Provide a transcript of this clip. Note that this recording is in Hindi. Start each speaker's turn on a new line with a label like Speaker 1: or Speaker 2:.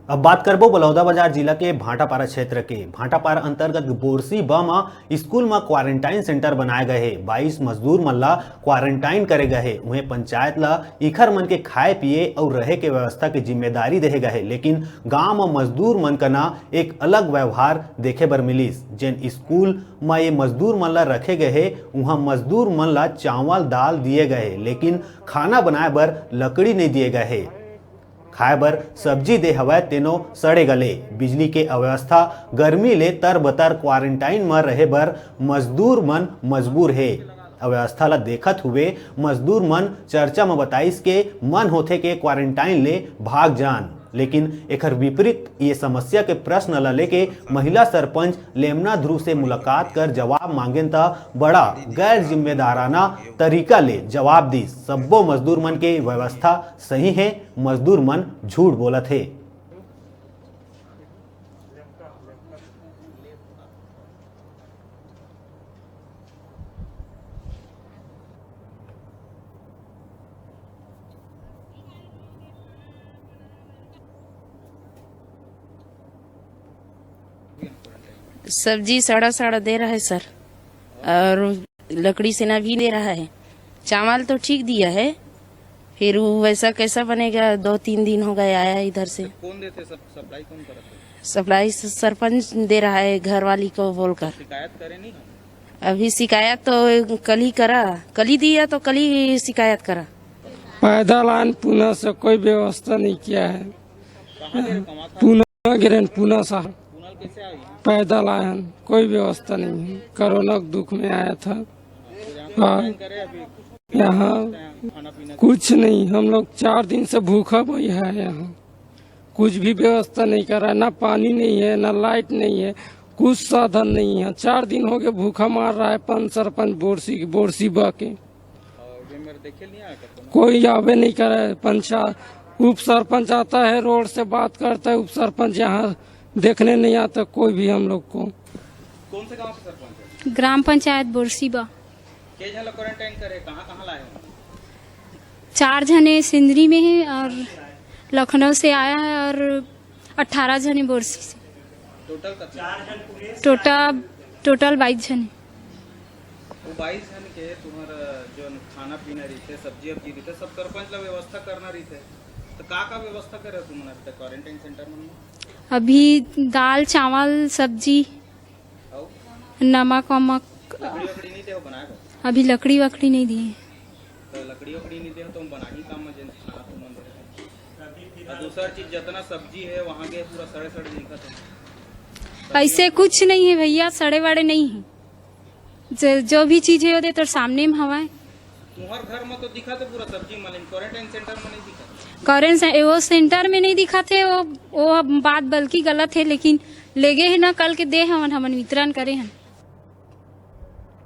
Speaker 1: अब बात करबो बलौदाबाजार जिला के भाटापारा क्षेत्र के। भाटापारा अंतर्गत बोरसी ब म स्कूल में क्वारंटाइन सेंटर बनाए गए हे। 22 मजदूर मन ला क्वारंटाइन करे गए हे। उन्हें पंचायत ला इखर मन के खाए पिए और रहे के व्यवस्था की जिम्मेदारी देहे गए हे। लेकिन गांव में मजदूर मन का ना एक अलग व्यवहार देखे बर मिलिस। जेन स्कूल में ये मजदूर मन ला रखे गए हे वहाँ मजदूर मन ला चावल दाल दिए गए, लेकिन खाना बनाए बर लकड़ी नहीं दिए गए हे। खाए बर सब्जी दे हवय तेनो सड़े गले। बिजली के अव्यवस्था, गर्मी ले तरबतर क्वारंटाइन में रहे बर मजदूर मन मजबूर हे। अव्यवस्था ला देखत हुए मजदूर मन चर्चा में बताइस के मन होथे के क्वारंटाइन ले भाग जान। लेकिन एकर विपरीत ये समस्या के प्रश्न ला लेके महिला सरपंच लेमना ध्रुव से मुलाकात कर जवाब मांगेन त बड़ा गैर जिम्मेदाराना तरीका ले जवाब दी। सब्बो मजदूर मन के व्यवस्था सही है, मजदूर मन झूठ बोलत है।
Speaker 2: सब्जी सड़ा सड़ा दे रहा है सर, और लकड़ी से ना भी दे रहा है। चावल तो ठीक दिया है, फिर वो वैसा कैसा बनेगा। 2-3 दिन हो गए आया इधर से।
Speaker 3: कौन देते सप्लाई कौन करते?
Speaker 2: सप्लाई सरपंच दे रहा है घर वाली को बोलकर।
Speaker 3: शिकायत करे नहीं?
Speaker 2: अभी शिकायत तो कल ही करा, कल ही दिया तो कल ही शिकायत करा।
Speaker 4: पैदल आन पुनः से कोई व्यवस्था नहीं किया है। पुनः गिरन पुनः सा
Speaker 3: कैसे आई?
Speaker 4: पैदल आए हैं, कोई व्यवस्था नहीं है। कोरोना के दुख में आया था और यहाँ कुछ नहीं। हम लोग 4 दिन से भूखा हुई है। यहाँ कुछ भी व्यवस्था नहीं करा, ना पानी नहीं है, ना लाइट नहीं है, कुछ साधन नहीं है। 4 दिन हो गए भूखा मार रहा है। पंच सरपंच बोरसी बा के कोई आवे नहीं करे। पंचायत उप सरपंच आता है, रोड से बात करता है। उप सरपंच यहाँ देखने नहीं आता कोई भी हम लोग को।
Speaker 3: कौन से गांव के सरपंच है?
Speaker 5: ग्राम पंचायत बोरसी बा।
Speaker 3: के जन क्वारंटाइन करे, कहाँ लाए हो?
Speaker 5: 4 जने सिंदरी में है और लखनऊ से आया है, और 18 जने बोरसी से।
Speaker 3: टोटल कितने?
Speaker 5: टोटल 22 जने।
Speaker 3: वो 22 जन के तुम्हारा जो खाना पीना रहते, सब्जी अब रहते, सब सरपंच ला व्यवस्था करना रहते। तो का व्यवस्था करे तुमने क्वारंटाइन सेंटर में?
Speaker 5: अभी दाल चावल सब्जी नमक वमक।
Speaker 3: लकड़ी नहीं दे बनाएगा?
Speaker 5: अभी लकड़ी वकड़ी नहीं दिए।
Speaker 3: तो लकड़ी वकड़ी नहीं दे तो हम बना ही काम में जन खाना तुम दे। और दूसरा चीज जितना सब्जी है वहाँ के पूरा सड़े सड़े दिखा था।
Speaker 5: ऐसे कुछ नहीं है भैया, सड़े वाड़े नहीं है। जो भी चीज है वो तो सामने में हवा है।
Speaker 3: तुम्हारे घर में तो दिखा था पूरा सब्जी मालिन, क्वारंटाइन सेंटर में नहीं दिखा।
Speaker 5: वो सेंटर में नहीं दिखा थे। वो बात बल्कि गलत है, लेकिन लेगे है ना कल के दे हमन वितरण करे हैं।